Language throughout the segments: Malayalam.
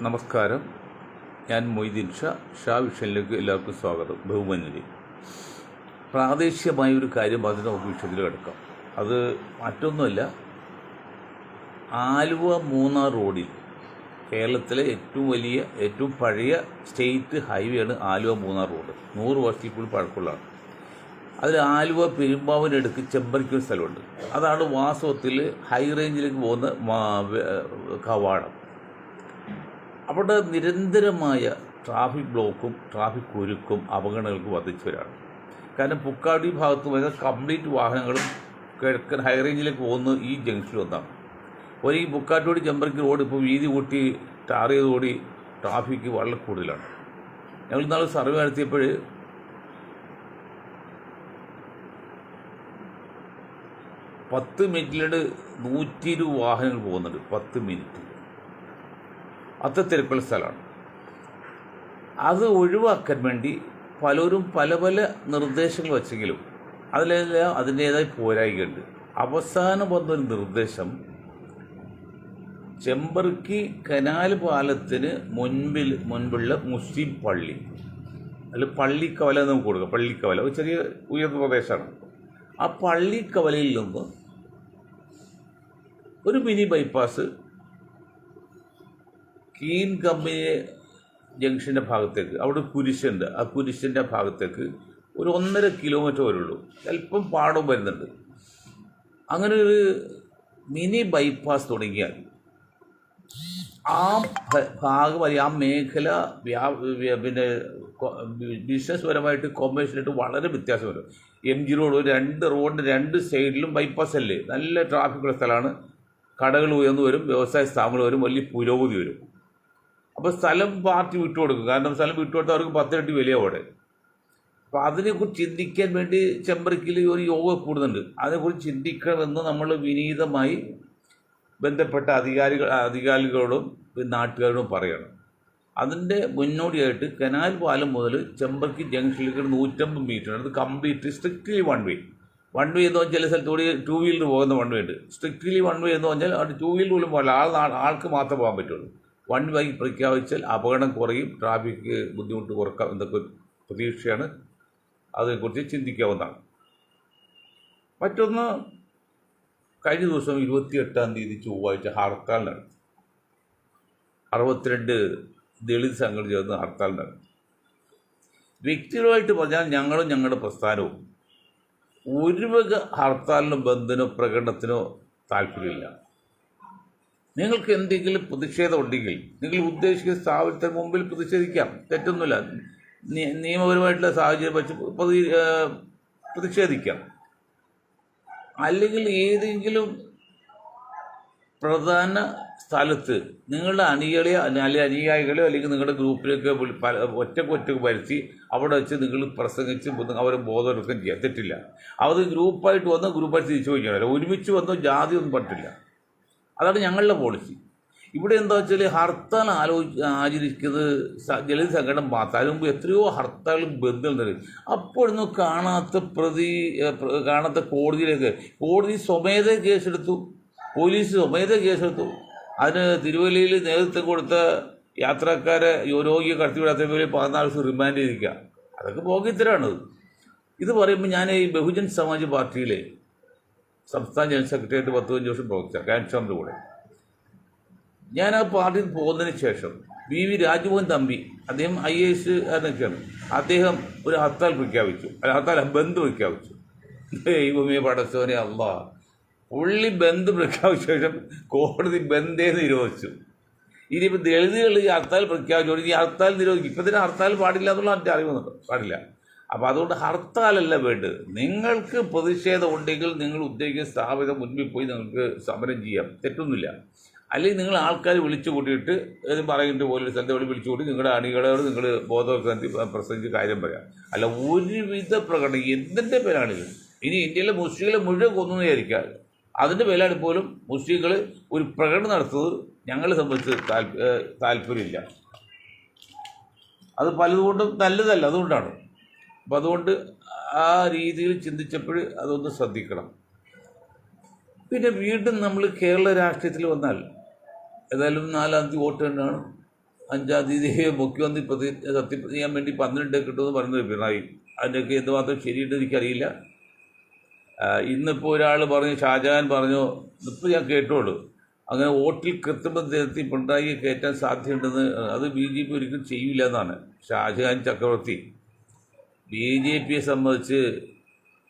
നമസ്കാരം. ഞാൻ മൊയ്തീൻ ഷാ വിഷനിലേക്ക് എല്ലാവർക്കും സ്വാഗതം. ബഹുമാന്യരെ, പ്രാദേശികമായ ഒരു കാര്യം പറഞ്ഞ് നമുക്ക് വിഷയത്തിൽ കിടക്കാം. അത് മറ്റൊന്നുമല്ല, ആലുവ മൂന്നാർ റോഡിൽ കേരളത്തിലെ ഏറ്റവും പഴയ സ്റ്റേറ്റ് ഹൈവേയാണ് ആലുവ മൂന്നാർ റോഡ്. 100 വർഷത്തിൽ കൂടി പഴക്കമുള്ളതാണ്. അതിൽ ആലുവ പെരുമ്പാവൂരിനടുക്ക് ചെമ്പരിക്ക് ഒരു സ്ഥലമുണ്ട്. അതാണ് വാസ്തവത്തിൽ ഹൈ റേഞ്ചിലേക്ക് പോകുന്ന കവാടം. അവിടെ നിരന്തരമായ ട്രാഫിക് ബ്ലോക്കും ട്രാഫിക് കുരുക്കും അപകടങ്ങൾക്ക് വർദ്ധിച്ചവരാണ്. കാരണം പുക്കാടി ഭാഗത്ത് വരുന്ന കംപ്ലീറ്റ് വാഹനങ്ങളും കിഴക്കൻ ഹൈ റേഞ്ചിലേക്ക് പോകുന്ന ഈ ജംഗ്ഷനിൽ ഒന്നാണ്. ഈ പുക്കാട്ടോടി ചെമ്പരിക്ക് റോഡ് ഇപ്പോൾ വീതി കൂട്ടി ടാർ ചെയ്തോടി ട്രാഫിക്ക് വളരെ കൂടുതലാണ്. ഞങ്ങൾ ഇന്നാൾ സർവേ നടത്തിയപ്പോൾ 10 മിനിറ്റിലാണ് 120 വാഹനങ്ങൾ പോകുന്നുണ്ട്. 10 മിനിറ്റ് അത്ര തിരക്കുള്ള സ്ഥലമാണ്. അത് ഒഴിവാക്കാൻ വേണ്ടി പലരും പല നിർദ്ദേശങ്ങൾ വച്ചെങ്കിലും അതിലെല്ലാം അതിൻ്റേതായ പോരായികയുണ്ട്. അവസാനം വന്നൊരു നിർദ്ദേശം, ചെമ്പർക്കി കനാൽ പാലത്തിന് മുൻപുള്ള മുസ്ലിം പള്ളി, അല്ല പള്ളിക്കവല എന്ന് നമുക്ക് കൊടുക്കാം. പള്ളിക്കവല ഒരു ചെറിയ ഉയർന്ന പ്രദേശമാണ്. ആ പള്ളിക്കവലയിൽ നിന്ന് ഒരു മിനി ബൈപ്പാസ് കീൻ കമ്പനി ജംഗ്ഷൻ്റെ ഭാഗത്തേക്ക്, അവിടെ കുരിശുണ്ട്. ആ കുരിശിൻ്റെ ഭാഗത്തേക്ക് ഒരു 1.5 കിലോമീറ്റർ വരുള്ളൂ. അല്പം പാടവും വരുന്നുണ്ട്. അങ്ങനെ ഒരു മിനി ബൈപ്പാസ് തുടങ്ങിയാൽ ആ ഭാഗം ആ മേഖല പിന്നെ ബിസിനസ് പരമായിട്ട് കൊമേഴ്ഷ്യലായിട്ട് വളരെ വ്യത്യാസം വരും. MG റോഡ്, 2 റോഡിൻ്റെ 2 സൈഡിലും ബൈപ്പാസ് അല്ലേ, നല്ല ട്രാഫിക്കുള്ള സ്ഥലമാണ്. കടകൾ ഉയർന്നു വരും, വ്യവസായ സ്ഥാപനങ്ങൾ വരും, വലിയ പുരോഗതി വരും. അപ്പോൾ സ്ഥലം പാർട്ടി വിട്ടുകൊടുക്കും. കാരണം സ്ഥലം വിട്ടുകൊടുത്താൽ അവർക്ക് 10 ഇരട്ടി വിലയാണ് അവിടെ. അപ്പോൾ അതിനെക്കുറിച്ച് ചിന്തിക്കാൻ വേണ്ടി ചെമ്പരക്കിൽ ഒരു യോഗ കൂടുന്നുണ്ട്. അതിനെക്കുറിച്ച് ചിന്തിക്കണമെന്ന് നമ്മൾ വിനീതമായി ബന്ധപ്പെട്ട അധികാരികളോടും നാട്ടുകാരോടും പറയണം. അതിൻ്റെ മുന്നോടിയായിട്ട് കനാൽ പാലം മുതൽ ചെമ്പരക്കി ജംഗ്ഷനിലേക്ക് 150 മീറ്റർ അത് കംപ്ലീറ്റ് സ്ട്രിക്റ്റ്ലി വൺ വേ എന്ന് പറഞ്ഞാൽ ചില സ്ഥലത്തോടെ 2 വീലർ പോകുന്ന വൺ വേ ഉണ്ട്. സ്ട്രിക്റ്റ്ലി വൺ വേ എന്ന് പറഞ്ഞാൽ അവിടെ 2 വീലർ പോലും പോകില്ല, ആൾക്ക് മാത്രമേ പോകാൻ പറ്റുള്ളൂ. വൺ വേ പ്രഖ്യാപിച്ചാൽ അപകടം കുറയും, ട്രാഫിക് ബുദ്ധിമുട്ട് കുറക്കാം എന്നൊക്കെ പ്രതീക്ഷയാണ്. അതിനെക്കുറിച്ച് ചിന്തിക്കാവുന്നതാണ്. മറ്റൊന്ന്, കഴിഞ്ഞ ദിവസം 28-ാം തീയതി ചൊവ്വാഴ്ച ഹർത്താൽ നടത്തി. 62 ദളിത് സംഘടന ചേർന്ന് ഹർത്താൽ നടത്തി. വ്യക്തിപരമായിട്ട് പറഞ്ഞാൽ ഞങ്ങളും ഞങ്ങളുടെ പ്രസ്ഥാനവും ഒരു വക ഹർത്താലിനോ ബന്ദിനോ പ്രകടനത്തിനോ താല്പര്യമില്ല. നിങ്ങൾക്ക് എന്തെങ്കിലും പ്രതിഷേധം ഉണ്ടെങ്കിൽ നിങ്ങൾ ഉദ്ദേശിക്കുന്ന സ്ഥാപനത്തിന് മുമ്പിൽ പ്രതിഷേധിക്കാം, തെറ്റൊന്നുമില്ല. നിയമപരമായിട്ടുള്ള സാഹചര്യം വെച്ച് പ്രതിഷേധിക്കാം. അല്ലെങ്കിൽ ഏതെങ്കിലും പ്രധാന സ്ഥലത്ത് നിങ്ങളുടെ അണികളെയോ അല്ലെങ്കിൽ അനുയായികളെയോ അല്ലെങ്കിൽ നിങ്ങളുടെ ഗ്രൂപ്പിലേക്ക് ഒറ്റക്ക് വരുത്തി അവിടെ വെച്ച് നിങ്ങൾ പ്രസംഗിച്ച് അവരെ ബോധവൽക്കരണം ചെയ്യാം, തെറ്റില്ല. അത് ഗ്രൂപ്പായിട്ട് വന്നോ ഗ്രൂപ്പായിട്ട് തിരിച്ചു പോയിക്കാനല്ല, ഒരുമിച്ച് വന്നോ ജാതി ഒന്നും പറ്റില്ല. അതാണ് ഞങ്ങളുടെ പോളിസി. ഇവിടെ എന്താ വെച്ചാൽ ഹർത്താൽ ആചരിക്കുന്നത് ദളിത് സംഘടന മാത്രം. അതിന് മുമ്പ് എത്രയോ ഹർത്താലും ബന്ധുണ്ട്. അപ്പോഴൊന്നും കാണാത്ത കോടതി സ്വമേധ കേസെടുത്തു, പോലീസ് സ്വമേധ കേസെടുത്തു. അതിന് തിരുവല്ലയിൽ നേതൃത്വം കൊടുത്ത യാത്രക്കാരെ രോഗിയെ കടത്തിവിടാത്ത 14 ദിവസം റിമാൻഡ് ചെയ്തിരിക്കുക. അതൊക്കെ പോകിത്തരാണത്. ഇത് പറയുമ്പോൾ ഞാൻ ഈ ബഹുജൻ സമാജ് പാർട്ടിയിലെ സംസ്ഥാന ജനറൽ സെക്രട്ടറിയായിട്ട് 15 വർഷം പ്രവർത്തിച്ച കാൻഷാമിൻ്റെ കൂടെ ഞാൻ ആ പാർട്ടിയിൽ പോകുന്നതിന് ശേഷം VV രാജ്മോഹൻ തമ്പി, അദ്ദേഹം IAS കാരനൊക്കെയാണ്, അദ്ദേഹം ഒരു ഹർത്താൽ പ്രഖ്യാപിച്ചു, ബന്ദ് പ്രഖ്യാപിച്ചു. ദൈവമേ പടച്ചോനെ അല്ലാ, പുള്ളി ബന്ദ് പ്രഖ്യാപിച്ച ശേഷം കോടതി ബന്ധേ നിരോധിച്ചു. ഇനിയിപ്പോൾ ദളിതുകൾ ഈ ഹർത്താൽ പ്രഖ്യാപിച്ചു, ഈ ഹർത്താൽ നിരോധിക്കും. ഇപ്പം തന്നെ ഹർത്താൽ പാടില്ല എന്നുള്ള എൻ്റെ അറിവുന്നുണ്ട്, പാടില്ല. അപ്പോൾ അതുകൊണ്ട് ഹർത്താലല്ല വേണ്ടത്. നിങ്ങൾക്ക് പ്രതിഷേധം ഉണ്ടെങ്കിൽ നിങ്ങൾ ഉദ്ദേശിക്കുന്ന സ്ഥാപനം മുൻപിൽ പോയി നിങ്ങൾക്ക് സമരം ചെയ്യാം, തെറ്റൊന്നുമില്ല. അല്ലെങ്കിൽ നിങ്ങൾ ആൾക്കാർ വിളിച്ചു കൂട്ടിയിട്ട് പറയുന്നത് പോലെ സ്ഥലത്തെ വിളിച്ചു കൂട്ടി നിങ്ങളുടെ അണികളോട് നിങ്ങൾ ബോധവൽക്കരണത്തിൽ പ്രസംഗിച്ച് കാര്യം പറയാം. അല്ല ഒരുവിധ പ്രകടനം എന്തിൻ്റെ പേരാണെങ്കിലും. ഇനി ഇന്ത്യയിലെ മുസ്ലിങ്ങളെ മുഴുവൻ കൊന്നു വിചാരിക്കാം, അതിൻ്റെ പേരാണ് പോലും മുസ്ലിങ്ങൾ ഒരു പ്രകടനം നടത്തുന്നത് ഞങ്ങളെ സംബന്ധിച്ച് താല്പര്യമില്ല. അത് പലതുകൊണ്ടും നല്ലതല്ല, അതുകൊണ്ടാണ്. അപ്പം അതുകൊണ്ട് ആ രീതിയിൽ ചിന്തിച്ചപ്പോൾ അതൊന്ന് ശ്രദ്ധിക്കണം. പിന്നെ വീണ്ടും നമ്മൾ കേരള രാഷ്ട്രീയത്തിൽ വന്നാൽ ഏതായാലും 4-ാം തീയതി വോട്ട് തന്നെയാണ്. 5-ാം തീയതി മുഖ്യമന്ത്രി സത്യപ്രതിജ്ഞ ചെയ്യാൻ വേണ്ടി 12 കിട്ടുമെന്ന് പറയുന്നത് പിണറായി. അതിൻ്റെയൊക്കെ എന്തുമാത്രം ശരിയിട്ട് എനിക്കറിയില്ല. ഇന്നിപ്പോൾ ഒരാൾ പറഞ്ഞു, ഷാജഹാൻ പറഞ്ഞു, ഇപ്പോൾ ഞാൻ കേട്ടോളൂ, അങ്ങനെ വോട്ടിൽ കൃത്രിമം നിരത്തി പിണറായിയെ കയറ്റാൻ സാധ്യതയുണ്ടെന്ന്. അത് BJP ഒരിക്കലും ചെയ്യില്ല എന്നാണ് ഷാജഹാൻ ചക്രവർത്തി. BJPയെ സംബന്ധിച്ച്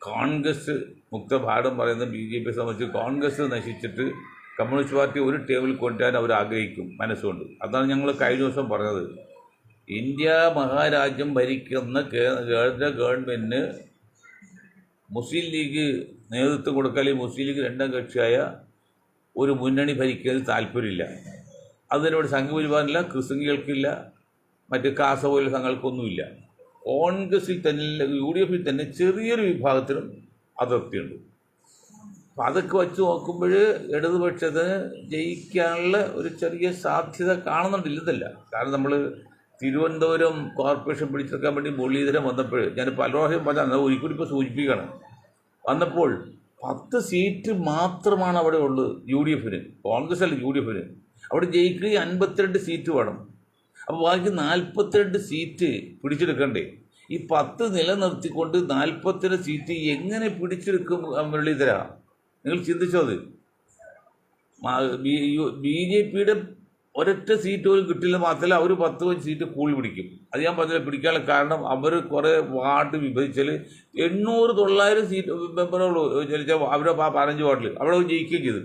കോൺഗ്രസ് മുക്തഭാരതം പറയുന്ന BJPയെ സംബന്ധിച്ച് കോൺഗ്രസ് നശിച്ചിട്ട് കമ്മ്യൂണിസ്റ്റ് പാർട്ടി ഒരു ടേബിളിൽ കൊണ്ടുവരാൻ അവർ ആഗ്രഹിക്കും മനസ്സുകൊണ്ട്. അതാണ് ഞങ്ങൾ കഴിഞ്ഞ ദിവസം പറഞ്ഞത്. ഇന്ത്യ മഹാരാജ്യം ഭരിക്കുന്ന കേന്ദ്ര ഗവൺമെൻറ്റിന് മുസ്ലിം ലീഗ് നേതൃത്വം കൊടുക്കുക, അല്ലെങ്കിൽ മുസ്ലിം ലീഗ് രണ്ടാം കക്ഷിയായ ഒരു മുന്നണി ഭരിക്കുന്നതിൽ താല്പര്യമില്ല. അതിനോട് സംഘപരിവാറില്ല, ക്രിസ്ത്യങ്ങൾക്കില്ല, മറ്റ് കാസ പോലെ സംഘങ്ങൾക്കൊന്നുമില്ല. കോൺഗ്രസിൽ തന്നെ UDF തന്നെ ചെറിയൊരു വിഭാഗത്തിനും അതൃപ്തിയുണ്ട്. അപ്പം അതൊക്കെ വച്ച് നോക്കുമ്പോൾ ഇടതുപക്ഷത്തിന് ജയിക്കാനുള്ള ഒരു ചെറിയ സാധ്യത കാണുന്നുണ്ടില്ലതല്ല. കാരണം നമ്മൾ തിരുവനന്തപുരം കോർപ്പറേഷൻ പിടിച്ചെടുക്കാൻ വേണ്ടി മുരളീധരൻ വന്നപ്പോൾ ഞാൻ പല പ്രാവശ്യം പറഞ്ഞാൽ ഒരിക്കലും ഇപ്പോൾ സൂചിപ്പിക്കുകയാണ്. വന്നപ്പോൾ 10 സീറ്റ് മാത്രമാണ് അവിടെ ഉള്ളത് UDFന്. കോൺഗ്രസ് അല്ല UDFന്. അവിടെ ജയിക്കുകയും 52 സീറ്റ് വേണം. അപ്പോൾ ബാക്കി 42 സീറ്റ് പിടിച്ചെടുക്കണ്ടേ? ഈ 10 നിലനിർത്തിക്കൊണ്ട് 42 സീറ്റ് എങ്ങനെ പിടിച്ചെടുക്കും മുരളീധര? നിങ്ങൾ ചിന്തിച്ചോ? അത് BJPയുടെ ഒരൊറ്റ സീറ്റ് പോലും കിട്ടില്ല. മാത്രമല്ല അവർ 10 സീറ്റ് കൂടി പിടിക്കും. അത് ഞാൻ പറഞ്ഞില്ല. പിടിക്കാനുള്ള കാരണം അവർ കുറേ വാർഡ് വിഭജിച്ചാൽ 800-900 സീറ്റ് മെമ്പറുള്ളൂ. അവരുടെ 15 വാർഡിൽ അവിടെ ജയിക്കുകയും ചെയ്തു.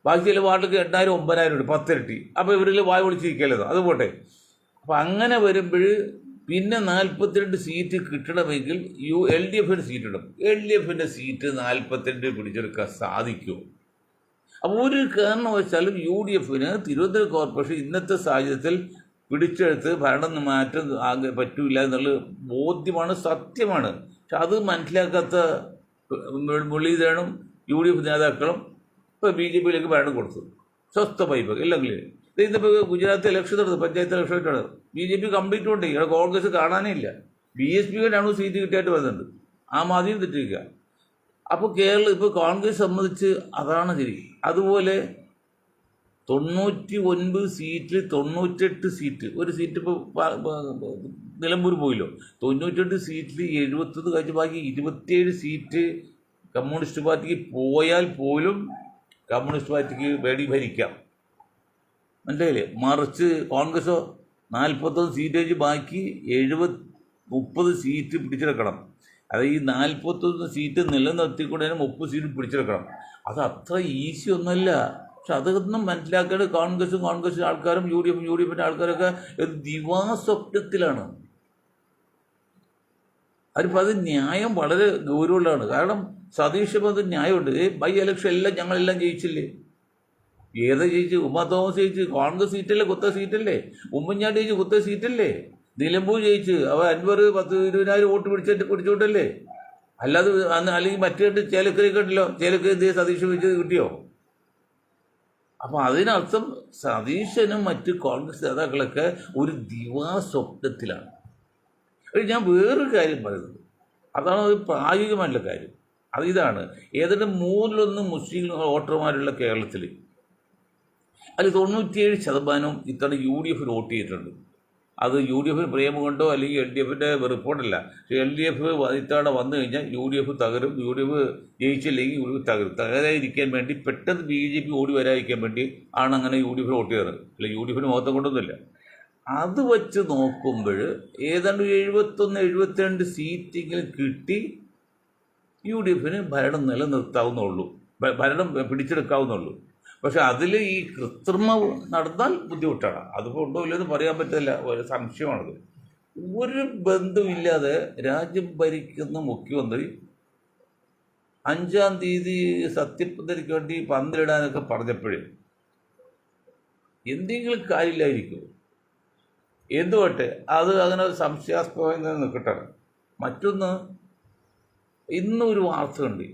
ബാക്കി ചില വാർഡിലേക്ക് 8000-9000 ഉണ്ട്, 10 ഇരട്ടി. അപ്പോൾ ഇവരിൽ വായ പൊളിച്ചിരിക്കല്ലോ, അത് പോട്ടെ. അപ്പം അങ്ങനെ വരുമ്പോൾ പിന്നെ 42 സീറ്റ് കിട്ടണമെങ്കിൽ LDFന് സീറ്റ് ഇടും. LDFൻ്റെ സീറ്റ് 42 പിടിച്ചെടുക്കാൻ സാധിക്കുമോ? അപ്പോൾ ഒരു കാരണവശാലും UDFന് തിരുവനന്തപുരം കോർപ്പറേഷൻ ഇന്നത്തെ സാഹചര്യത്തിൽ പിടിച്ചെടുത്ത് ഭരണം മാറ്റം പറ്റൂല എന്നുള്ള ബോധ്യമാണ്, സത്യമാണ്. പക്ഷെ അത് മനസ്സിലാക്കാത്ത മുരളീധരനും UDF നേതാക്കളും ഇപ്പോൾ BJPയിലേക്ക് ഭരണം കൊടുത്തു. സ്വസ്ഥമായി ഇപ്പോൾ എല്ലാം ക്ലിയർ. ഇന്നിപ്പോൾ ഗുജറാത്ത് ഇലക്ഷൻ നടന്നു, പഞ്ചായത്ത് ഇലക്ഷനായിട്ടാണ്. BJP കംപ്ലീറ്റ് ഉണ്ട്. ഇവിടെ കോൺഗ്രസ് കാണാനേ ഇല്ല. BSPക്കാണ് സീറ്റ് കിട്ടിയായിട്ട് വരുന്നുണ്ട്. ആം ആദ്യം തെറ്റിരിക്കുക. അപ്പോൾ ഇപ്പോൾ കോൺഗ്രസ് സംബന്ധിച്ച് അതാണ് ശരി. അതുപോലെ 99 സീറ്റിൽ 98 സീറ്റ്, ഒരു സീറ്റ് ഇപ്പോൾ നിലമ്പൂർ പോയില്ലോ, 98 സീറ്റിൽ 71 കഴിച്ച് ബാക്കി 27 സീറ്റ് കമ്മ്യൂണിസ്റ്റ് പാർട്ടിക്ക് പോയാൽ പോലും കമ്മ്യൂണിസ്റ്റ് പാർട്ടിക്ക് വേണ്ടി ഭരിക്കാം. മനസ്സിലായില്ലേ? മറിച്ച് കോൺഗ്രസോ 41 സീറ്റ് വെച്ച് ബാക്കി 30 സീറ്റ് പിടിച്ചെടുക്കണം. അത് ഈ 41 സീറ്റ് നിലനിർത്തിക്കൊണ്ട് തന്നെ 30 സീറ്റ് പിടിച്ചെടുക്കണം. അത് അത്ര ഈസി ഒന്നുമല്ല. പക്ഷെ അതൊന്നും മനസ്സിലാക്കേണ്ട കോൺഗ്രസ് ആൾക്കാരും UDFിൻ്റെ ആൾക്കാരൊക്കെ ദിവാസ്വപ്നത്തിലാണ്. അതിപ്പോൾ അത് ന്യായം വളരെ ഗൗരവമുള്ളതാണ്. കാരണം സതീഷ് അത് ന്യായമുണ്ട്. ബൈ ഇലക്ഷൻ എല്ലാം ഞങ്ങളെല്ലാം ജയിച്ചില്ലേ? ഏതാ ജയിച്ച്? ഉമാ തോമസ് ജയിച്ച്. കോൺഗ്രസ് സീറ്റല്ലേ, കുത്ത സീറ്റല്ലേ. ഉമ്മൻചാണ്ടി ജയിച്ച്, കുത്ത സീറ്റല്ലേ. നിലമ്പൂർ ജയിച്ച്. അവ അൻവർ 10-20,000 വോട്ട് പിടിച്ചോട്ടല്ലേ. അല്ലാതെ അല്ലെങ്കിൽ മറ്റു ചേലക്കരയൊക്കെ ഉണ്ടല്ലോ, ചേലക്കര എന്ത് സതീഷ് വെച്ചത് കിട്ടിയോ? അപ്പം അതിനർത്ഥം സതീശനും മറ്റ് കോൺഗ്രസ് നേതാക്കളൊക്കെ ഒരു ദിവാസ്വപ്നത്തിലാണ്. ഞാൻ വേറൊരു കാര്യം പറയുന്നത്, അതാണ് ഒരു പ്രായോഗികമായിട്ടുള്ള കാര്യം. ഇതാണ് ഏതാണ്ട് 1/3 മുസ്ലിം വോട്ടർമാരുള്ള കേരളത്തിൽ അതിൽ 97% ഇത്തവണ UDFിന് വോട്ട് ചെയ്തിട്ടുണ്ട്. അത് UDFിന് പ്രേമം കൊണ്ടോ അല്ലെങ്കിൽ LDFിൻ്റെ റിപ്പോർട്ടല്ല. പക്ഷേ LDF ഇത്തവണ വന്നു കഴിഞ്ഞാൽ UDF തകരും. UDF ജയിച്ചില്ലെങ്കിൽ UDF തകരും. തകരാതിരിക്കാൻ വേണ്ടി പെട്ടെന്ന് BJP ഓടി വരാതിരിക്കാൻ വേണ്ടി ആണ് അങ്ങനെ UDFിന് വോട്ട് ചെയ്തത്. അല്ലെങ്കിൽ UDFിന് മൊത്തം കൊണ്ടൊന്നുമില്ല. അത് വച്ച് നോക്കുമ്പോൾ ഏതാണ്ട് 71-72 സീറ്റെങ്കിലും കിട്ടി UDFിന് ഭരണം നിലനിർത്താവുന്നുള്ളൂ, ഭരണം പിടിച്ചെടുക്കാവുന്നുള്ളൂ. പക്ഷെ അതിൽ ഈ കൃത്രിമം നടന്നാൽ ബുദ്ധിമുട്ടാണ്. അതിപ്പോൾ ഉണ്ടോ ഇല്ലെന്ന് പറയാൻ പറ്റില്ല, ഒരു സംശയമാണത്. ഒരു ബന്ധമില്ലാതെ രാജ്യം ഭരിക്കുന്ന മുഖ്യമന്ത്രി 5-ാം തീയതി സത്യപ്രതിജ്ഞയ്ക്ക് വേണ്ടി പന്തലിടാനൊക്കെ പറഞ്ഞപ്പോഴേ എന്തെങ്കിലും കാര്യമില്ലായിരിക്കും. എന്തുകൊട്ടെ അത് അങ്ങനെ സംശയാസ്പദമായി നിൽക്കട്ടെ. മറ്റൊന്ന്, ഇന്നൊരു വാർത്ത ഉണ്ട്,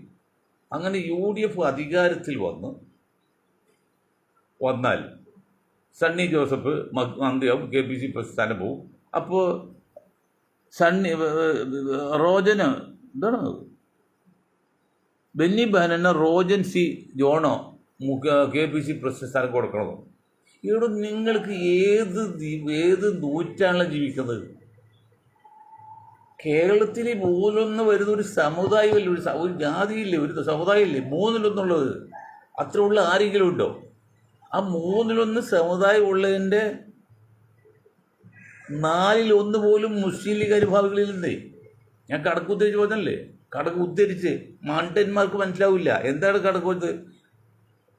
അങ്ങനെ UDF അധികാരത്തിൽ വന്നാൽ സണ്ണി ജോസഫ് മന്ത്രിയാവും, KPC പ്രസ്ഥാനം പോവും. അപ്പോൾ റോജന് എന്താണ് ബെന്നി ബെഹനന് റോജൻ C. ജോണോ KPC പ്രസ്ഥാനം കൊടുക്കണമോ? ഇവിടെ നിങ്ങൾക്ക് ഏത് നൂറ്റാണല്ലോ ജീവിക്കുന്നത്? കേരളത്തിൽ മൂന്നിലൊന്ന് വരുന്ന ഒരു സമുദായമല്ലേ, ഒരു ജാതിയില്ലേ, ഒരു സമുദായമില്ലേ മൂന്നിലൊന്നുള്ളത്? അത്ര ഉള്ള ആരെങ്കിലും ഉണ്ടോ? ആ മൂന്നിലൊന്ന് സമുദായം ഉള്ളതിൻ്റെ 4/1 പോലും മുസ്ലിം ലീഗ് അനുഭാവികളിൽ. ഞാൻ കണക്ക് ഉദ്ധരിച്ച് പറഞ്ഞല്ലേ, കണക്ക് ഉദ്ധരിച്ച് മണ്ടന്മാർക്ക് മനസ്സിലാവില്ല എന്താണ് കണക്ക്.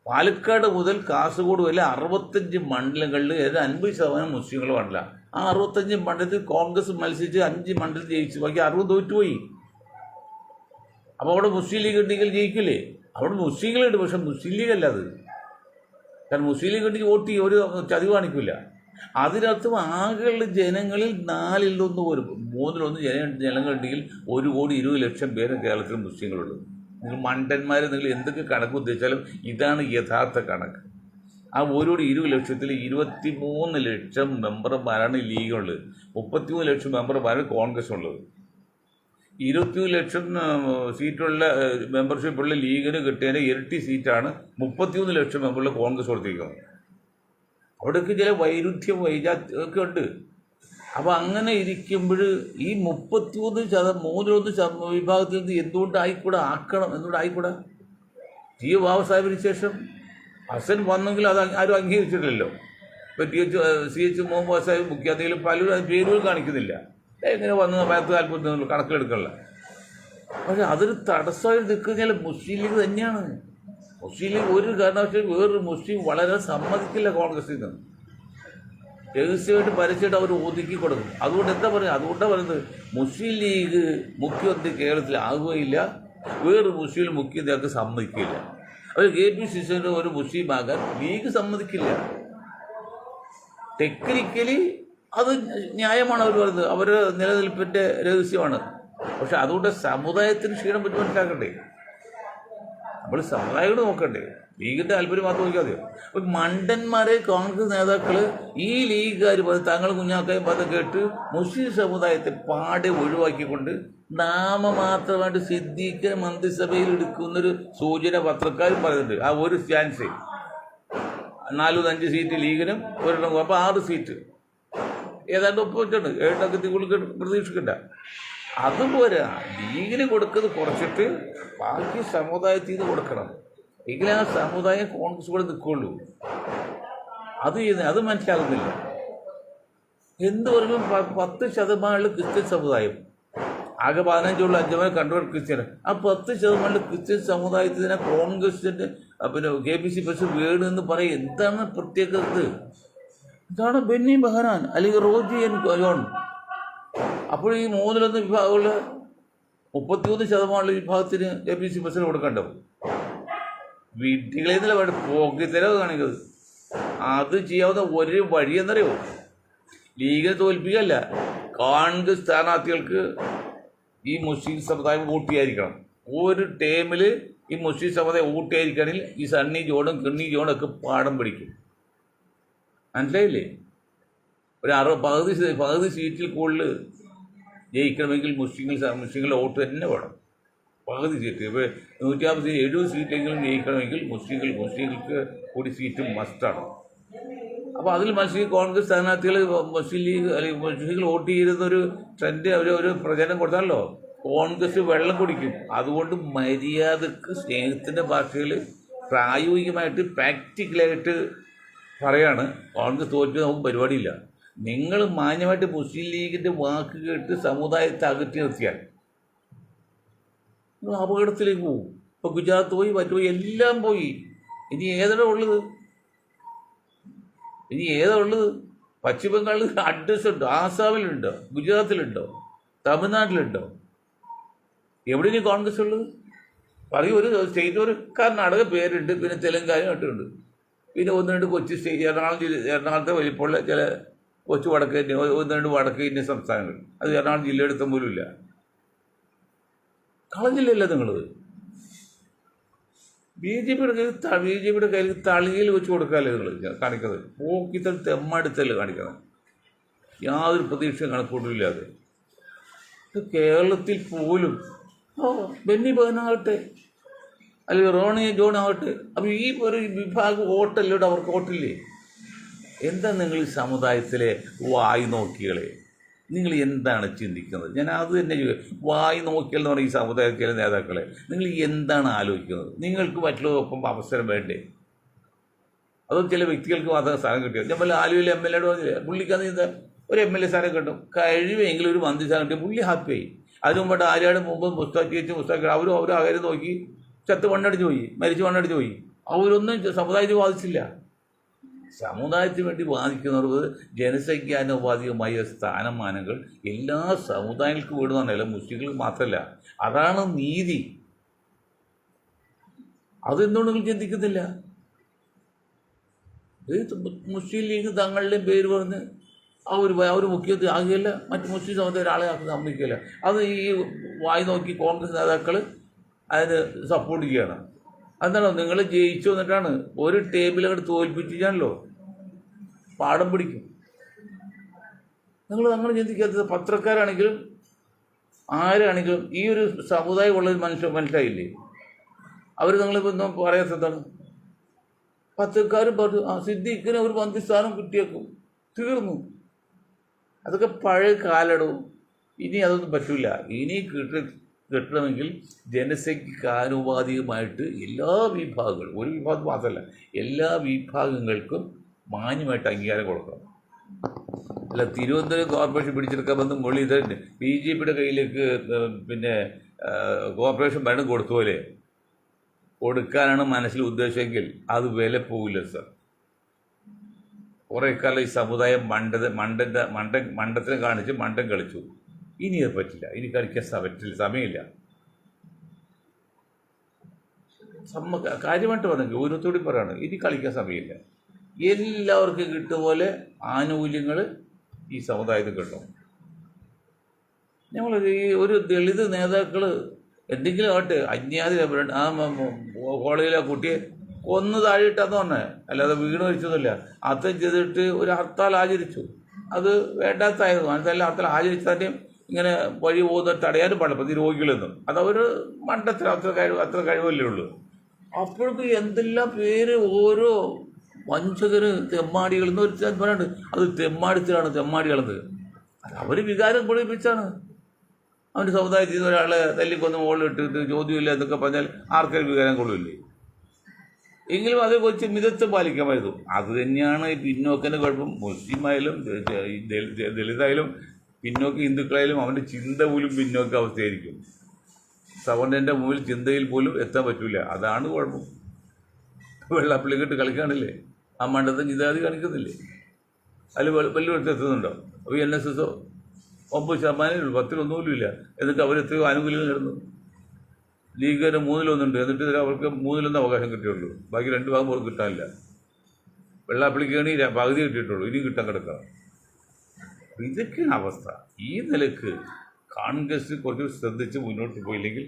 പാലക്കാട് മുതൽ കാസർഗോഡ് വരെ 65 മണ്ഡലങ്ങളിൽ 50% മുസ്ലിങ്ങൾ മണ്ഡല. ആ 65 മണ്ഡലത്തിൽ കോൺഗ്രസ് മത്സരിച്ച് 5 മണ്ഡലത്തിൽ ജയിച്ചു, ബാക്കി 60 തോറ്റുപോയി. അപ്പോൾ അവിടെ മുസ്ലിം ലീഗ് ഉണ്ടെങ്കിൽ ജയിക്കില്ലേ? അവിടെ മുസ്ലിങ്ങളുണ്ട്, പക്ഷെ മുസ്ലിം ലീഗ് അല്ല അത്. കാരണം മുസ്ലിം ലീഗ് ഉണ്ടെങ്കിൽ വോട്ട് ഒരു ചതിവ് കാണിക്കില്ല. അതിനർത്ഥം ആകെയുള്ള ജനങ്ങളിൽ 4/1 പോലും 3/1 ജനങ്ങളുണ്ടെങ്കിൽ 1,20,00,000 പേര് കേരളത്തിൽ മുസ്ലിങ്ങളുള്ളൂ. നിങ്ങൾ മണ്ടന്മാർ, നിങ്ങൾ എന്തൊക്കെ കണക്ക് ഉദ്ദേശിച്ചാലും ഇതാണ് യഥാർത്ഥ കണക്ക്. ആ 1,20,00,000 23 ലക്ഷം മെമ്പർമാരാണ് ലീഗുള്ളത്, 33 ലക്ഷം മെമ്പർമാരാണ് കോൺഗ്രസ് ഉള്ളത്. 21 ലക്ഷം സീറ്റുള്ള മെമ്പർഷിപ്പുള്ള ലീഗിന് കിട്ടിയതിന് ഇരട്ടി സീറ്റാണ് 33 ലക്ഷം മെമ്പറുള്ള കോൺഗ്രസ് കൊടുത്തിരിക്കുന്നത്. അവിടെയൊക്കെ ചില വൈരുദ്ധ്യം വൈജാത്യമൊക്കെ ഉണ്ട്. അപ്പോൾ അങ്ങനെ ഇരിക്കുമ്പോൾ ഈ 3/1 വിഭാഗത്തിൽ നിന്ന് എന്തുകൊണ്ട് ആയിക്കൂടാ? ടി ബാബ സാഹിബിന് ശേഷം ഹസൻ വന്നെങ്കിൽ അത് ആരും അംഗീകരിച്ചിട്ടില്ലല്ലോ. ഇപ്പോൾ CH മുഹമ്മദ് സാഹിബ് മുഖ്യാതിഥിയിൽ പലരും അത് പേരുകൾ കാണിക്കുന്നില്ല. എങ്ങനെ വന്ന് 1440 കണക്കിലെടുക്കണില്ല. പക്ഷെ അതൊരു തടസ്സമായി നിൽക്കുന്നതിൽ മുസ്ലിം ലീഗ് തന്നെയാണ്. മുസ്ലിം ലീഗ് ഒരു കാരണവശാലും വേറൊരു മുസ്ലിം വളരെ സമ്മതിക്കില്ല കോൺഗ്രസിൽ നിന്ന്. രഹസ്യമായിട്ട് പരസ്യമായിട്ട് അവർ ഒതുക്കി കൊടുക്കും. അതുകൊണ്ടാണ് പറയുന്നത് മുസ്ലിം ലീഗ് മുഖ്യമന്ത്രി കേരളത്തിൽ ആകുകയില്ല, വേറൊരു മുസ്ലിം മുഖ്യമന്ത്രിക്ക് സമ്മതിക്കില്ല. അവർ KPCC ഒരു മുസ്ലിം ആകാൻ ലീഗ് സമ്മതിക്കില്ല. ടെക്നിക്കലി അത് ന്യായമാണ് അവർ പറയുന്നത്, അവരുടെ നിലനിൽപ്പിൻ്റെ രഹസ്യമാണ്. പക്ഷെ അതുകൊണ്ട് സമുദായത്തിന് ക്ഷീണം പറ്റി മനസ്സിലാക്കണ്ടേ? നമ്മൾ സമുദായങ്ങൾ നോക്കണ്ടേ? ലീഗിൻ്റെ താല്പര്യം മാത്രം നോക്കിയാൽ മതിയോ? മണ്ടന്മാരെ കോൺഗ്രസ് നേതാക്കൾ ഈ ലീഗുകാർ തങ്ങൾ കുഞ്ഞാക്കായും പദം കേട്ട് മുസ്ലിം സമുദായത്തെ പാടെ ഒഴിവാക്കിക്കൊണ്ട് നാമമാത്രമായിട്ട് സിദ്ദീഖിനെ മന്ത്രിസഭയിൽ എടുക്കുന്നൊരു സൂചന പത്രക്കാരും പറയുന്നുണ്ട്. ആ ഒരു ചാൻസ് 4-5 സീറ്റ് ലീഗിനും ഒരെണ്ണം, അപ്പോൾ 6 സീറ്റ് ഏതാണ്ട് ഒപ്പിട്ടുണ്ട്. 7 പ്രതീക്ഷിക്കണ്ട. അതുപോലെ ലീഗിന് കൊടുക്കുന്നത് കുറച്ചിട്ട് ബാക്കി സമുദായത്തിൽ നിന്ന് കൊടുക്കണം. എങ്കിലും ആ സമുദായം കോൺഗ്രസ് കൂടെ നിൽക്കുള്ളൂ. അത് മനസ്സിലാകുന്നില്ല. എന്ത് പറയുമ്പോൾ 10% ക്രിസ്ത്യൻ സമുദായം, ആകെ 15 5 കൺവേർട്ട് ക്രിസ്ത്യൻ. ആ 10% ക്രിസ്ത്യൻ സമുദായത്തിന് കോൺഗ്രസിൻ്റെ KPCC പ്രസിഡന്റ് വേണമെന്ന് പറയും. എന്താണ് പ്രത്യേകത? ഇതാണ് ബെന്നി ബെഹനാൻ അല്ലെങ്കിൽ റോജി എൻ ജോൺ. അപ്പോൾ ഈ 3/1 വിഭാഗമുള്ള 33% വിഭാഗത്തിന് KPCC പ്രസിഡന്റ് കൊടുക്കണ്ടോ? വീട്ടികളിൽ നിന്നല്ല വേണ്ട പോക്കിത്തരവ് കാണിക്കുന്നത്. അത് ചെയ്യാവുന്ന ഒരു വഴി എന്നറിയോ? ലീഗിനെ തോൽപ്പിക്കല്ല, കോൺഗ്രസ് സ്ഥാനാർത്ഥികൾക്ക് ഈ മുസ്ലിം സമുദായം വോട്ട് ചെയ്യാതിരിക്കണം. ഒരു ടൈമിൽ ഈ മുസ്ലിം സമുദായം വോട്ട് ചെയ്യാതിരിക്കുകയാണെങ്കിൽ ഈ സണ്ണി ജോണും കിണ്ണി ജോണും ഒക്കെ പാഠം പഠിക്കും. മനസ്സിലായില്ലേ? ഒരു 60 സീറ്റിൽ കൂടുതൽ ജയിക്കണമെങ്കിൽ മുസ്ലിങ്ങളുടെ വോട്ട് തന്നെ വേണം. പകുതി സീറ്റ്, ഇപ്പോൾ 150 70 സീറ്റെങ്കിലും ജയിക്കണമെങ്കിൽ മുസ്ലിങ്ങൾക്ക് കൂടി സീറ്റ് മസ്റ്റാണ്. അപ്പോൾ അതിൽ കോൺഗ്രസ് സ്ഥാനാർത്ഥികൾ മുസ്ലിം ലീഗ് അല്ലെങ്കിൽ മുസ്ലിങ്ങൾ വോട്ട് ചെയ്യുന്നൊരു ട്രെൻഡ് ഒരു പ്രചരണം കൊടുത്താലോ കോൺഗ്രസ് വെള്ളം കുടിക്കും. അതുകൊണ്ട് മര്യാദക്ക് സ്നേഹത്തിൻ്റെ ഭാഷയിൽ പ്രായോഗികമായിട്ട് പ്രാക്ടിക്കലായിട്ട് പറയാണ്, കോൺഗ്രസ് തോറ്റ് നമുക്ക് പരിപാടിയില്ല. നിങ്ങൾ മാന്യമായിട്ട് മുസ്ലിം ലീഗിൻ്റെ വാക്ക് കേട്ട് സമുദായത്തെ അകറ്റി നിർത്തിയാൽ നിങ്ങൾ അപകടത്തിലേക്ക് പോകും. ഇപ്പോൾ ഗുജറാത്ത് പോയി, മറ്റുപോയി, എല്ലാം പോയി. ഇനി ഏതാണ് ഉള്ളത്? പശ്ചിമ ബംഗാളിൽ അഡ്രസ് ഉണ്ടോ? ആസാമിലുണ്ടോ? ഗുജറാത്തിലുണ്ടോ? തമിഴ്നാട്ടിലുണ്ടോ? എവിടെയാണ് കോൺഗ്രസ് ഉള്ളത്? പറയും. ഒരു സ്റ്റേറ്റ്, ഒരു കർണാടക പേരുണ്ട്, പിന്നെ തെലങ്കാനയായിട്ടുണ്ട്, പിന്നെ 1-2 കൊച്ചു സ്റ്റേറ്റ്, എറണാകുളത്തെ വലിപ്പമുള്ള ചില കൊച്ചു വടക്ക് ഇന്ത്യ, 1-2 വടക്ക് ഇന്ത്യൻ സംസ്ഥാനങ്ങൾ. അത് എറണാകുളം ജില്ലയെടുത്ത പോലും ഇല്ല. കളഞ്ഞില്ലല്ലോ നിങ്ങളത്. BJPയുടെ കയ്യിൽ തളിയിൽ വെച്ച് കൊടുക്കാമല്ലേ നിങ്ങൾ കാണിക്കുന്നത്? പോക്കിത്തൽ തെമ്മടുത്തല്ലേ കാണിക്കുന്നത്? യാതൊരു പ്രതീക്ഷയും കണക്കൂട്ടില്ലാതെ. കേരളത്തിൽ പോലും ബെന്നി ബെഹനാകട്ടെ അല്ലെങ്കിൽ റോണി ജോൺ ആകട്ടെ, അപ്പോൾ ഈ ഒരു വിഭാഗം വോട്ടല്ലോട്ട് അവർക്ക് വോട്ടില്ലേ? എന്താ നിങ്ങൾ ഈ സമുദായത്തിലെ വായി നോക്കികളെ, നിങ്ങൾ എന്താണ് ചിന്തിക്കുന്നത്? ഞാൻ അത് തന്നെ വായി നോക്കിയാൽ എന്ന് പറഞ്ഞ ഈ സമുദായത്തിലെ നേതാക്കളെ, നിങ്ങൾ എന്താണ് ആലോചിക്കുന്നത്? നിങ്ങൾക്ക് മറ്റുള്ളവർക്കൊപ്പം അവസരം വേണ്ടേ? അതും ചില വ്യക്തികൾക്ക് മാത്രം സ്ഥാനം കിട്ടിയത്. ഞാൻ പല ആലുവയിലെ MLA പറഞ്ഞില്ല, പുള്ളിക്കത് എന്താ ഒരു MLA സ്ഥാനം കിട്ടും, കഴിവെങ്കിലും ഒരു മന്ത്രി സ്ഥാനം കിട്ടിയ പുള്ളി ഹാപ്പിയായി. അതിന് മുമ്പ് ആര്യാട് മുമ്പ് മുസ്താഖ് അവരും കാര്യം നോക്കി ചത്ത് മണ്ണടിച്ച് പോയി, മരിച്ച് മണ്ണടിച്ച് പോയി. അവരൊന്നും സമുദായത്തിൽ ബാധിച്ചില്ല. സമുദായത്തിന് വേണ്ടി ബാധിക്കുന്നവർക്ക് ജനസംഖ്യാനുപാതികമായ സ്ഥാനമാനങ്ങൾ എല്ലാ സമുദായങ്ങൾക്കും വീടുന്നതല്ല, മുസ്ലിങ്ങൾക്ക് മാത്രമല്ല. അതാണ് നീതി. അതെന്തുകൊണ്ട് നിങ്ങൾ ചിന്തിക്കുന്നില്ല? മുസ്ലിം ലീഗ് തങ്ങളുടെയും പേര് പറഞ്ഞ് അവർ മുഖ്യമന്ത്രി ആകുകയല്ല, മറ്റ് മുസ്ലിം സമുദായ ഒരാളെ സമ്മതിക്കില്ല. അത് ഈ വായി നോക്കി കോൺഗ്രസ് നേതാക്കൾ അതിന് സപ്പോർട്ട് ചെയ്യുകയാണ്. എന്താണോ നിങ്ങൾ ജയിച്ചു വന്നിട്ടാണ് ഒരു ടേബിൾ അങ്ങോട്ട് തോൽപ്പിച്ചാണല്ലോ പാഠം പിടിക്കും. നിങ്ങൾ ചിന്തിക്കാത്തത് പത്രക്കാരാണെങ്കിലും ആരാണെങ്കിലും ഈ ഒരു സമുദായം ഉള്ളത് മനസ്സിലായില്ലേ? അവർ നിങ്ങളിപ്പോൾ ഒന്നും പറയാത്തതാണ്. പത്രക്കാരും പറഞ്ഞു സിദ്ദീഖിന് ഒരു മന്ത്രിസ്ഥാനം കിട്ടിയേക്കും, തീർന്നു. അതൊക്കെ പഴയ കാലടവും. ഇനി അതൊന്നും പറ്റില്ല. ഇനി കിട്ടണമെങ്കിൽ ജനസംഖ്യക്ക് ആനുപാതികമായിട്ട് എല്ലാ വിഭാഗങ്ങളും, ഒരു വിഭാഗം മാത്രമല്ല എല്ലാ വിഭാഗങ്ങൾക്കും മാന്യമായിട്ട് അംഗീകാരം കൊടുക്കണം. അല്ല തിരുവനന്തപുരം കോർപ്പറേഷൻ പിടിച്ചെടുക്കാൻ വന്ന് മുരളീധരൻ BJPയുടെ കയ്യിലേക്ക് കോർപ്പറേഷൻ ഭരണം കൊടുത്തുപോലെ കൊടുക്കാനാണ് മനസ്സിൽ ഉദ്ദേശമെങ്കിൽ അത് വില പോകില്ല സർ. കുറേ കാലം ഈ സമുദായം മണ്ടത്തിനെ കാണിച്ച് മണ്ടൻ കളിച്ചു. ഇനി അത് പറ്റില്ല, ഇനി കളിക്കാൻ സമയമില്ല. കാര്യമായിട്ട് പറഞ്ഞു, ഗൗരവത്തോടെ പറയാണ്, ഇനി കളിക്കാൻ സമയമില്ല. എല്ലാവർക്കും കിട്ടുന്ന പോലെ ആനുകൂല്യങ്ങൾ ഈ സമുദായത്തിൽ കിട്ടും. ഒരു ദളിത് നേതാക്കൾ എന്തെങ്കിലും ആട്ടെ, അജ്ഞാതി ആ കോളേജിലെ കുട്ടിയെ കൊന്ന് താഴെയിട്ടെന്ന് പറഞ്ഞേ, അല്ലാതെ വീണ് മരിച്ചൊന്നുമില്ല. അത്തം ചെയ്തിട്ട് ഒരു ഹർത്താൽ ആചരിച്ചു. അത് വേണ്ടാത്തായിരുന്നു. അതല്ല ഹർത്താൽ ആചരിച്ചാലും ഇങ്ങനെ വഴി പോകുന്ന തടയാനും പാടില്ല രോഗികളെന്നും. അതവർ മണ്ടത്തിൽ അത്ര കഴിവല്ലേ ഉള്ളൂ. അപ്പോഴേക്കും എന്തെല്ലാം പേര് ഓരോ വഞ്ചകര് തെമ്മാടികൾ എന്ന് പറയുന്നുണ്ട്. അത് തെമ്മാടികളെന്ന് അത് അവർ വികാരം പൊളിപ്പിച്ചാണ്. അവൻ്റെ സമുദായത്തിൽ നിന്ന് ഒരാളെ തല്ലിക്കൊന്ന് മുകളിലിട്ടിട്ട് ചോദ്യമില്ല എന്നൊക്കെ പറഞ്ഞാൽ ആർക്കൊരു വികാരം കൊള്ളില്ലേ? എങ്കിലും അതേക്കുറിച്ച് മിതത്വം പാലിക്കാമായിരുന്നു. അത് തന്നെയാണ് പിന്നോക്കൻ്റെ കുഴപ്പം. മുസ്ലിമായാലും ദളിതായാലും പിന്നോക്ക ഹിന്ദുക്കളായാലും അവൻ്റെ ചിന്ത പോലും പിന്നോക്ക അവസ്ഥയായിരിക്കും. സവർണൻ്റെ മുമ്പിൽ ചിന്തയിൽ പോലും എത്താൻ പറ്റില്ല. അതാണ് കുഴപ്പം. വെള്ളാപ്പള്ളിക്കെട്ട് കളിക്കാണില്ലേ? ആ മണ്ഡലത്തെ ചിന്താഗതി കാണിക്കുന്നില്ലേ? അതിൽ വലിയ എത്തുന്നുണ്ടോ? അപ്പോൾ NSSO 9% 10% എന്നിട്ട് അവരെത്രയോ ആനുകൂല്യങ്ങൾ നേടുന്നു. ലീഗിന് 3-1 എന്നിട്ട് അവർക്ക് 3-1 അവകാശം കിട്ടിയുള്ളൂ. ബാക്കി 2 ഭാഗം പോലും കിട്ടാനില്ല. വെള്ളാപ്പള്ളിക്കാണ് പകുതി കിട്ടിയിട്ടുള്ളൂ, ഇനിയും കിട്ടാൻ കിടക്കണം. ഇതൊക്കെയാണ് അവസ്ഥ. ഈ നിലക്ക് കോൺഗ്രസ് കുറച്ച് ശ്രദ്ധിച്ച് മുന്നോട്ട് പോയില്ലെങ്കിൽ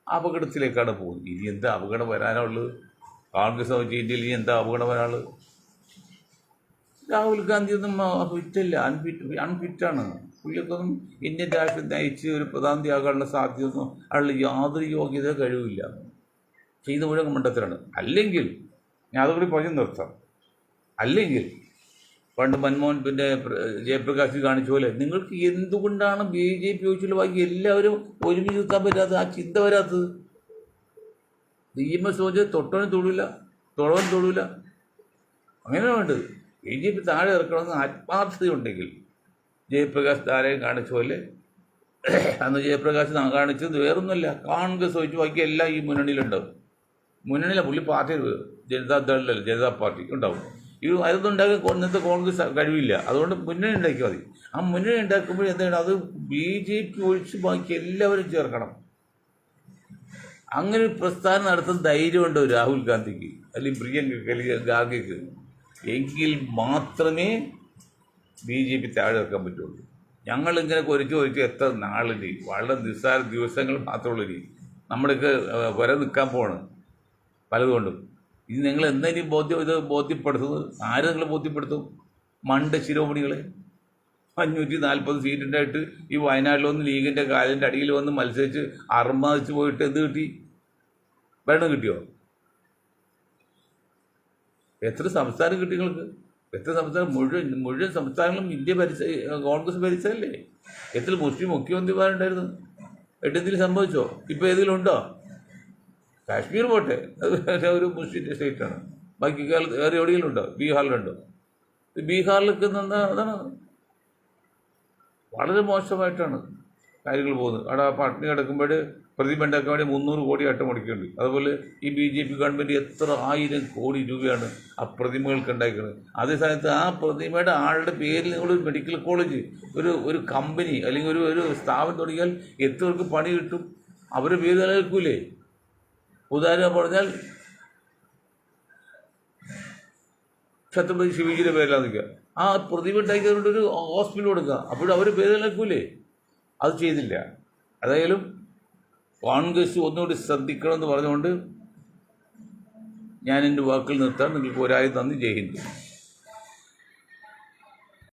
അപകടത്തിലേക്കാണ് പോകുന്നത്. ഇനി എന്താ അപകടം വരാനുള്ളത്? കോൺഗ്രസ് ഇന്ത്യയിൽ ഇനി എന്താ അപകടം വരാനുള്ളത്? രാഹുൽ ഗാന്ധി ഒന്നും ഫിറ്റല്ല, അൺഫിറ്റാണ്. പുള്ളിയൊക്കൊന്നും ഇന്ത്യൻ രാഷ്ട്രീയം നയിച്ച് ഒരു പ്രധാനമന്ത്രിയാകാനുള്ള സാധ്യതയൊന്നും അയാളുടെ യാതൊരു യോഗ്യത കഴിവില്ല. ചെയ്ത മുഴുവൻ മണ്ടത്തിലാണ്. അല്ലെങ്കിൽ ഞാൻ അതുകൂടി പറഞ്ഞു നിർത്താം. അല്ലെങ്കിൽ പണ്ട് മൻമോഹൻ ജയപ്രകാശ് കാണിച്ച പോലെ നിങ്ങൾക്ക് എന്തുകൊണ്ടാണ് BJP ചോദിച്ചുള്ള ബാക്കി എല്ലാവരും ഒരുമിച്ച് നിർത്താൻ പറ്റാത്തത്? ആ ചിന്ത വരാത്തത്? DMS ചോദിച്ചാൽ തൊടവൻ തൊടില്ല. അങ്ങനെ വേണ്ടത്. BJP താഴെ ഇറക്കണമെന്ന് ആത്മാർത്ഥതയുണ്ടെങ്കിൽ ജയപ്രകാശ് താരെ കാണിച്ച പോലെ അന്ന് ജയപ്രകാശ് കാണിച്ചത് വേറൊന്നുമല്ല, കോൺഗ്രസ് ഒഴിച്ച് ബാക്കി എല്ലാം ഈ മുന്നണിയിലുണ്ടാവും. മുന്നണിയിലെ പുള്ളി പാർട്ടി ജനതാ പാർട്ടി ഉണ്ടാവും. അതൊന്നും ഉണ്ടാക്കാൻ ഇന്നത്തെ കോൺഗ്രസ് കഴിവില്ല. അതുകൊണ്ട് മുന്നണി ഉണ്ടാക്കിയാൽ മതി. ആ മുന്നണി ഉണ്ടാക്കുമ്പോൾ എന്താണ്, അത് BJP ഒഴിച്ച് ബാക്കി എല്ലാവരും ചേർക്കണം. അങ്ങനെ ഒരു പ്രസ്ഥാനം നടത്തുന്ന ധൈര്യമുണ്ടോ രാഹുൽ ഗാന്ധിക്ക് അല്ലെങ്കിൽ പ്രിയങ്ക ഗാന്ധിക്ക്? എങ്കിൽ മാത്രമേ BJP താഴെ ഇറക്കാൻ പറ്റുള്ളൂ. ഞങ്ങളിങ്ങനെ കൊരിച്ച് എത്ര നാളിനി, വളരെ നിസ്സാര ദിവസങ്ങൾ മാത്രമുള്ളൂ. ഇനി നമ്മുടെയൊക്കെ വരെ നിൽക്കാൻ പോവാണ് പലതുകൊണ്ടും. ഇത് നിങ്ങൾ എന്നാ ഇനി ബോധ്യപ്പെടുത്തുന്നത്? ആര് നിങ്ങൾ ബോധ്യപ്പെടുത്തും? മണ്ട ശിരോമണികളെ 540 സീറ്റുണ്ടായിട്ട് ഈ വയനാട്ടിലൊന്ന് ലീഗിൻ്റെ കാലിൻ്റെ അടിയിൽ വന്ന് മത്സരിച്ച് അർമാദിച്ച് പോയിട്ട് എന്ത് കിട്ടി? ഭരണം കിട്ടിയോ? എത്ര സംസ്ഥാനം കിട്ടി നിങ്ങൾക്ക്? എത്ര സംസ്ഥാനം മുഴുവൻ സംസ്ഥാനങ്ങളും ഇന്ത്യ കോൺഗ്രസ് ഭരിച്ചതല്ലേ? എത്ര മുസ്ലിം മുഖ്യമന്ത്രിമാരുണ്ടായിരുന്നു? എന്തെങ്കിലും സംഭവിച്ചോ? ഇപ്പോൾ ഏതെങ്കിലും ഉണ്ടോ? കാശ്മീർ പോട്ടെ, അത് ഒരു മുസ്ലിം സ്റ്റേറ്റാണ്. ബാക്കി വേറെ എവിടെയെങ്കിലും ഉണ്ടോ? ബീഹാറിലുണ്ടോ? ബീഹാറിലൊക്കെ അതാണ് വളരെ മോശമായിട്ടാണ് കാര്യങ്ങൾ പോകുന്നത്. അവിടെ പട്ടിണി കിടക്കുമ്പോൾ പ്രതിമ ഉണ്ടാക്കാൻ വേണ്ടി 300 കോടി അട്ടമുടിക്കുന്നുണ്ട്. അതുപോലെ ഈ BJP ഗവൺമെൻറ് എത്ര 1000 കോടി രൂപയാണ് ആ പ്രതിമകൾക്ക് ഉണ്ടാക്കുന്നത്. അതേ സമയത്ത് ആ പ്രതിമയുടെ ആളുടെ പേരിൽ നിങ്ങളൊരു മെഡിക്കൽ കോളേജ്, ഒരു കമ്പനി അല്ലെങ്കിൽ ഒരു സ്ഥാപനം തുടങ്ങിയാൽ എത്ര പേർക്ക് പണി കിട്ടും? അവരുടെ പേര് നിലനിൽക്കൂലേ? ഉദാഹരണം പറഞ്ഞാൽ ഛത്രപതി ശിവജിയുടെ പേരിലാണ് നിൽക്കുക. ആ പ്രതിമ ഉണ്ടാക്കിയതുകൊണ്ട് ഒരു ഹോസ്പിറ്റൽ കൊടുക്കുക, അപ്പോഴും അവർ പേര് നിലനിൽക്കൂലേ? അത് ചെയ്തില്ല. ഏതായാലും കോൺഗ്രസ് ഒന്നുകൂടി ശ്രദ്ധിക്കണമെന്ന് പറഞ്ഞുകൊണ്ട് ഞാൻ എൻ്റെ വാക്കുകൾ നിർത്താൻ. നിങ്ങൾക്ക് ഒരായിരം നന്ദി. ജയ് ഹിന്ദ്.